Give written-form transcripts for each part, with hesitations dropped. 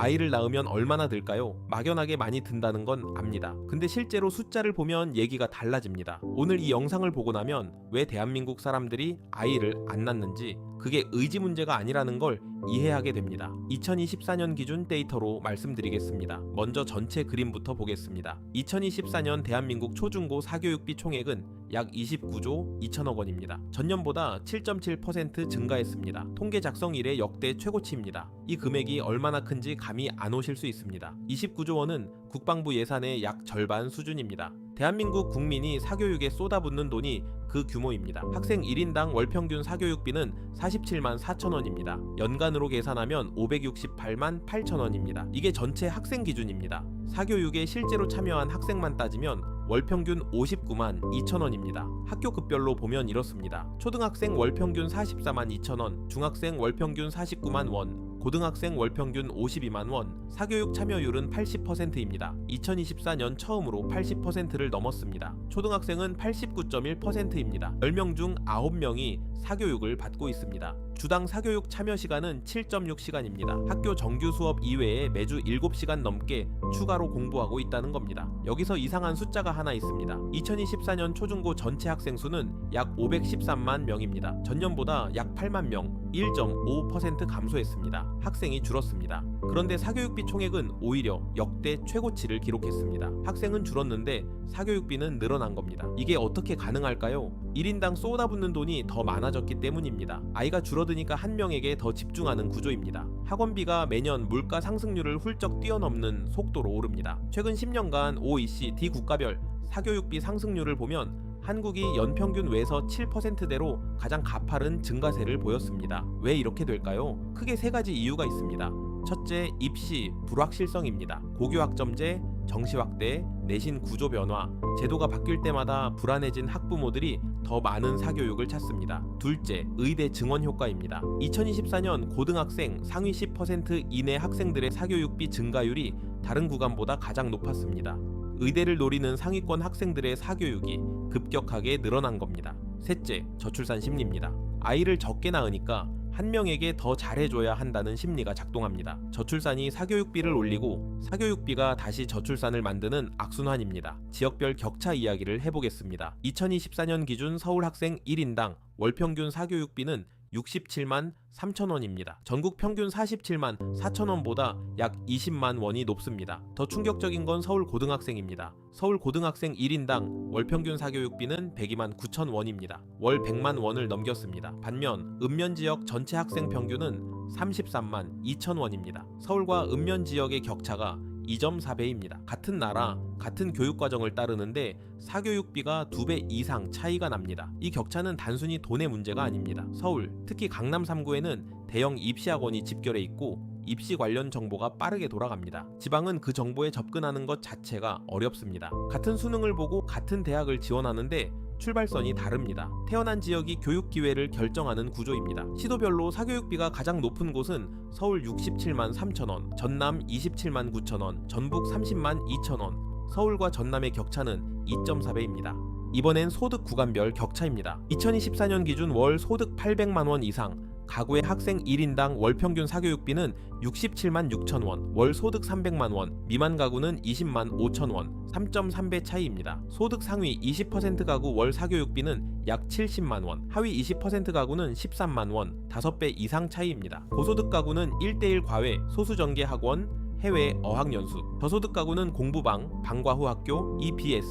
아이를 낳으면 얼마나 들까요? 막연하게 많이 든다는 건 압니다. 근데 실제로 숫자를 보면 얘기가 달라집니다. 오늘 이 영상을 보고 나면 왜 대한민국 사람들이 아이를 안 낳는지, 그게 의지 문제가 아니라는 걸 이해하게 됩니다. 2024년 기준 데이터로 말씀드리겠습니다. 먼저 전체 그림부터 보겠습니다. 2024년 대한민국 초중고 사교육비 총액은 약 29조 2천억 원입니다. 전년보다 7.7% 증가했습니다. 통계 작성 이래 역대 최고치입니다. 이 금액이 얼마나 큰지 감이 안 오실 수 있습니다. 29조 원은 국방부 예산의 약 절반 수준입니다. 대한민국 국민이 사교육에 쏟아붓는 돈이 그 규모입니다. 학생 1인당 월평균 사교육비는 47만 4천 원입니다. 연간으로 계산하면 568만 8천 원입니다. 이게 전체 학생 기준입니다. 사교육에 실제로 참여한 학생만 따지면 월평균 59만 2천 원입니다. 학교 급별로 보면 이렇습니다. 초등학생 월평균 44만 2천 원, 중학생 월평균 49만 원, 고등학생 월평균 52만 원, 사교육 참여율은 80%입니다. 2024년 처음으로 80%를 넘었습니다. 초등학생은 89.1%입니다. 10명 중 9명이 사교육을 받고 있습니다. 주당 사교육 참여 시간은 7.6시간입니다. 학교 정규 수업 이외에 매주 7시간 넘게 추가로 공부하고 있다는 겁니다. 여기서 이상한 숫자가 하나 있습니다. 2024년 초중고 전체 학생 수는 약 513만 명입니다. 전년보다 약 8만 명, 1.5% 감소했습니다. 학생이 줄었습니다. 그런데 사교육비 총액은 오히려 역대 최고치를 기록했습니다. 학생은 줄었는데 사교육비는 늘어난 겁니다. 이게 어떻게 가능할까요? 1인당 쏟아붓는 돈이 더 많아졌기 때문입니다. 아이가 줄어드니까 한 명에게 더 집중하는 구조입니다. 학원비가 매년 물가 상승률을 훌쩍 뛰어넘는 속도로 오릅니다. 최근 10년간 OECD 국가별 사교육비 상승률을 보면 한국이 연평균 외에서 7%대로 가장 가파른 증가세를 보였습니다. 왜 이렇게 될까요? 크게 세 가지 이유가 있습니다. 첫째, 입시 불확실성입니다. 고교학점제, 정시 확대, 내신 구조 변화, 제도가 바뀔 때마다 불안해진 학부모들이 더 많은 사교육을 찾습니다. 둘째, 의대 증원 효과입니다. 2024년 고등학생 상위 10% 이내 학생들의 사교육비 증가율이 다른 구간보다 가장 높았습니다. 의대를 노리는 상위권 학생들의 사교육이 급격하게 늘어난 겁니다. 셋째, 저출산 심리입니다. 아이를 적게 낳으니까 한 명에게 더 잘해줘야 한다는 심리가 작동합니다. 저출산이 사교육비를 올리고 사교육비가 다시 저출산을 만드는 악순환입니다. 지역별 격차 이야기를 해보겠습니다. 2024년 기준 서울 학생 1인당 월평균 사교육비는 67만 3천 원입니다. 전국 평균 47만 4천 원보다 약 20만 원이 높습니다. 더 충격적인 건 서울 고등학생입니다. 서울 고등학생 1인당 월평균 사교육비는 102만 9천 원입니다. 월 100만 원을 넘겼습니다. 반면 읍면 지역 전체 학생 평균은 33만 2천 원입니다. 서울과 읍면 지역의 격차가 2.4배입니다. 같은 나라, 같은 교육과정을 따르는데 사교육비가 2배 이상 차이가 납니다. 이 격차는 단순히 돈의 문제가 아닙니다. 서울, 특히 강남 3구에는 대형 입시학원이 집결해 있고 입시 관련 정보가 빠르게 돌아갑니다. 지방은 그 정보에 접근하는 것 자체가 어렵습니다. 같은 수능을 보고 같은 대학을 지원하는데 출발선이 다릅니다. 태어난 지역이 교육 기회를 결정하는 구조입니다. 시도별로 사교육비가 가장 높은 곳은 서울 67만 3천 원, 전남 27만 9천 원, 전북 30만 2천 원. 서울과 전남의 격차는 2.4배입니다. 이번엔 소득 구간별 격차입니다. 2024년 기준 월 소득 800만 원 이상, 가구의 학생 1인당 월평균 사교육비는 67만 6천 원, 월 소득 300만 원, 미만 가구는 20만 5천 원, 3.3배 차이입니다. 소득 상위 20% 가구 월 사교육비는 약 70만 원, 하위 20% 가구는 13만 원, 5배 이상 차이입니다. 고소득 가구는 1:1 과외, 소수전개 학원, 해외 어학연수, 저소득 가구는 공부방, 방과 후 학교, EBS,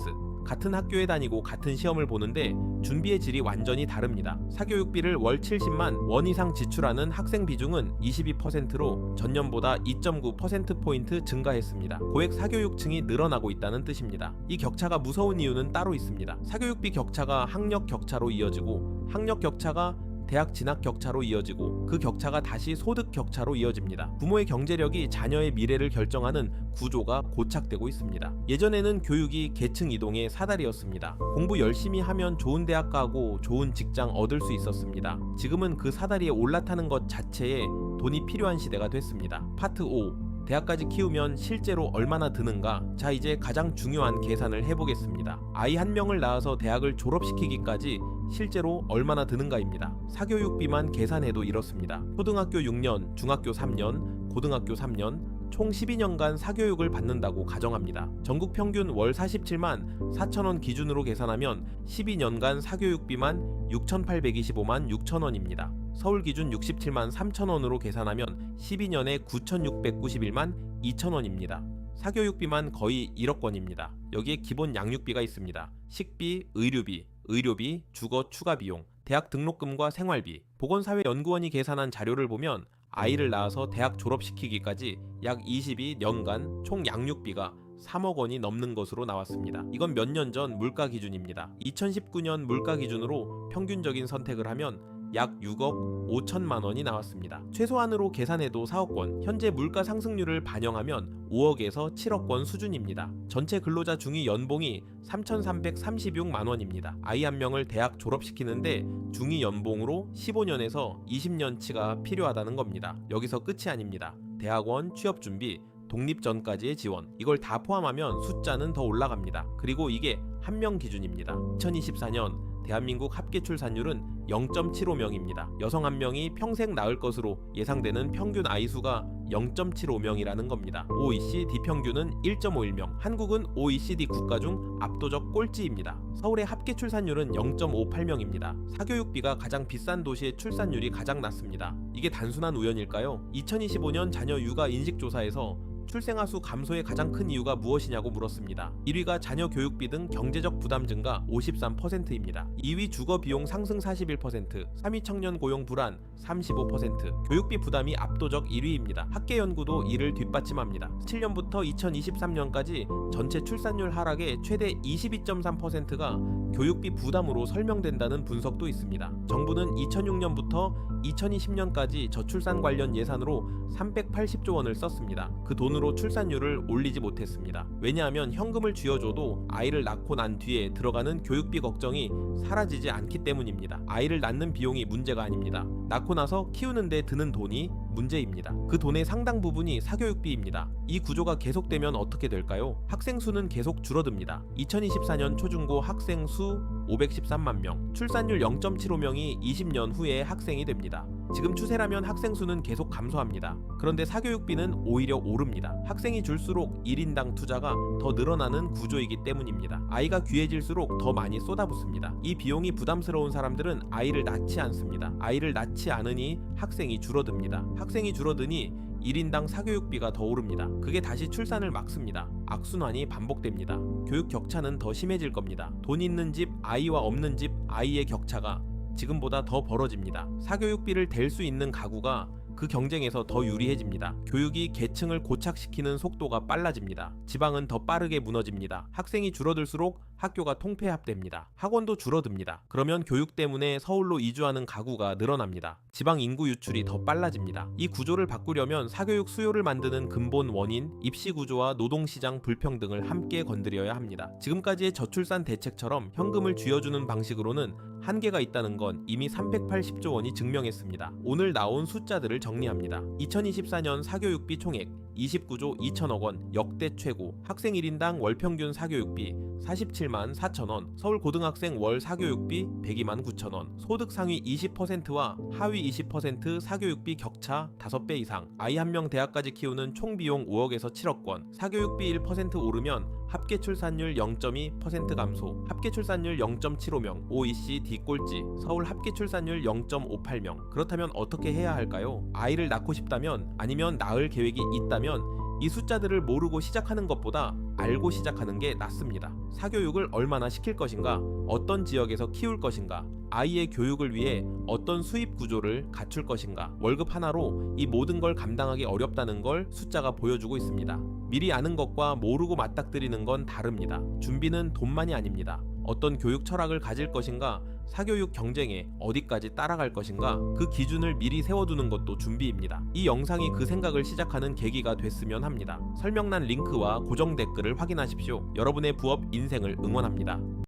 같은 학교에 다니고 같은 시험을 보는데 준비의 질이 완전히 다릅니다. 사교육비를 월 70만 원 이상 지출하는 학생 비중은 22%로 전년보다 2.9%포인트 증가했습니다. 고액 사교육층이 늘어나고 있다는 뜻입니다. 이 격차가 무서운 이유는 따로 있습니다. 사교육비 격차가 학력 격차로 이어지고 학력 격차가 대학 진학 격차로 이어지고 그 격차가 다시 소득 격차로 이어집니다. 부모의 경제력이 자녀의 미래를 결정하는 구조가 고착되고 있습니다. 예전에는 교육이 계층 이동의 사다리였습니다. 공부 열심히 하면 좋은 대학 가고 좋은 직장 얻을 수 있었습니다. 지금은 그 사다리에 올라타는 것 자체에 돈이 필요한 시대가 됐습니다. 파트 5. 대학까지 키우면 실제로 얼마나 드는가? 자, 이제 가장 중요한 계산을 해보겠습니다. 아이 한 명을 낳아서 대학을 졸업시키기까지 실제로 얼마나 드는가입니다. 사교육비만 계산해도 이렇습니다. 초등학교 6년, 중학교 3년, 고등학교 3년, 총 12년간 사교육을 받는다고 가정합니다. 전국 평균 월 47만 4천원 기준으로 계산하면 12년간 사교육비만 6,825만 6천원입니다. 서울 기준 67만 3천원으로 계산하면 12년에 9,691만 2천원입니다. 사교육비만 거의 1억 원입니다. 여기에 기본 양육비가 있습니다. 식비, 의료비, 주거 추가 비용, 대학 등록금과 생활비. 보건사회연구원이 계산한 자료를 보면 아이를 낳아서 대학 졸업시키기까지 약 22년간 총 양육비가 3억 원이 넘는 것으로 나왔습니다. 이건 몇 년 전 물가 기준입니다. 2019년 물가 기준으로 평균적인 선택을 하면 약 6억 5천만 원이 나왔습니다. 최소한으로 계산해도 4억 원, 현재 물가 상승률을 반영하면 5억에서 7억 원 수준입니다. 전체 근로자 중위 연봉이 3,336만 원입니다. 아이 한 명을 대학 졸업시키는데 중위 연봉으로 15년에서 20년치가 필요하다는 겁니다. 여기서 끝이 아닙니다. 대학원, 취업준비, 독립 전까지의 지원, 이걸 다 포함하면 숫자는 더 올라갑니다. 그리고 이게 한 명 기준입니다. 2024년 대한민국 합계 출산율은 0.75명입니다. 여성 한 명이 평생 낳을 것으로 예상되는 평균 아이 수가 0.75명이라는 겁니다. OECD 평균은 1.51명, 한국은 OECD 국가 중 압도적 꼴찌입니다. 서울의 합계 출산율은 0.58명입니다. 사교육비가 가장 비싼 도시의 출산율이 가장 낮습니다. 이게 단순한 우연일까요? 2025년 자녀 육아 인식조사에서 출생아 수 감소의 가장 큰 이유가 무엇이냐고 물었습니다. 1위가 자녀 교육비 등 경제적 부담 증가 53%입니다. 2위 주거 비용 상승 41%, 3위 청년 고용 불안 35%, 교육비 부담이 압도적 1위입니다. 학계 연구도 이를 뒷받침합니다. 7년부터 2023년까지 전체 출산율 하락의 최대 22.3%가 교육비 부담으로 설명된다는 분석도 있습니다. 정부는 2006년부터 2020년까지 저출산 관련 예산으로 380조 원을 썼습니다. 그 돈으로 출산율을 올리지 못했습니다. 왜냐하면 현금을 쥐어줘도 아이를 낳고 난 뒤에 들어가는 교육비 걱정이 사라지지 않기 때문입니다. 아이를 낳는 비용이 문제가 아닙니다. 낳고 나서 키우는데 드는 돈이 문제입니다. 그 돈의 상당 부분이 사교육비입니다. 이 구조가 계속되면 어떻게 될까요? 학생 수는 계속 줄어듭니다. 2024년 초중고 학생 수 513만 명, 출산율 0.75명이 20년 후에 학생이 됩니다. 지금 추세라면 학생 수는 계속 감소합니다. 그런데 사교육비는 오히려 오릅니다. 학생이 줄수록 1인당 투자가 더 늘어나는 구조이기 때문입니다. 아이가 귀해질수록 더 많이 쏟아붓습니다. 이 비용이 부담스러운 사람들은 아이를 낳지 않습니다. 아이를 낳지 않으니 학생이 줄어듭니다. 학생이 줄어드니 1인당 사교육비가 더 오릅니다. 그게 다시 출산을 막습니다. 악순환이 반복됩니다. 교육 격차는 더 심해질 겁니다. 돈 있는 집, 아이와 없는 집, 아이의 격차가 지금보다 더 벌어집니다. 사교육비를 댈 수 있는 가구가 그 경쟁에서 더 유리해집니다. 교육이 계층을 고착시키는 속도가 빨라집니다. 지방은 더 빠르게 무너집니다. 학생이 줄어들수록 학교가 통폐합됩니다. 학원도 줄어듭니다. 그러면 교육 때문에 서울로 이주하는 가구가 늘어납니다. 지방 인구 유출이 더 빨라집니다. 이 구조를 바꾸려면 사교육 수요를 만드는 근본 원인, 입시 구조와 노동시장 불평등을 함께 건드려야 합니다. 지금까지의 저출산 대책처럼 현금을 쥐어주는 방식으로는 한계가 있다는 건 이미 380조 원이 증명했습니다. 오늘 나온 숫자들을 정리합니다. 2024년 사교육비 총액 29조 2천억 원, 역대 최고. 학생 1인당 월 평균 사교육비 47만 4천 원, 서울 고등학생 월 사교육비 102만 9천 원, 소득 상위 20%와 하위 20% 사교육비 격차 5배 이상, 아이 한 명 대학까지 키우는 총 비용 5억에서 7억 원, 사교육비 1% 오르면 합계 출산율 0.2% 감소, 합계 출산율 0.75명, OECD 꼴찌, 서울 합계 출산율 0.58명. 그렇다면 어떻게 해야 할까요? 아이를 낳고 싶다면, 아니면 낳을 계획이 있다면 이 숫자들을 모르고 시작하는 것보다 알고 시작하는 게 낫습니다. 사교육을 얼마나 시킬 것인가, 어떤 지역에서 키울 것인가, 아이의 교육을 위해 어떤 수입 구조를 갖출 것인가, 월급 하나로 이 모든 걸 감당하기 어렵다는 걸 숫자가 보여주고 있습니다. 미리 아는 것과 모르고 맞닥뜨리는 건 다릅니다. 준비는 돈만이 아닙니다. 어떤 교육 철학을 가질 것인가, 사교육 경쟁에 어디까지 따라갈 것인가, 그 기준을 미리 세워두는 것도 준비입니다. 이 영상이 그 생각을 시작하는 계기가 됐으면 합니다. 설명란 링크와 고정 댓글을 확인하십시오. 여러분의 부업 인생을 응원합니다.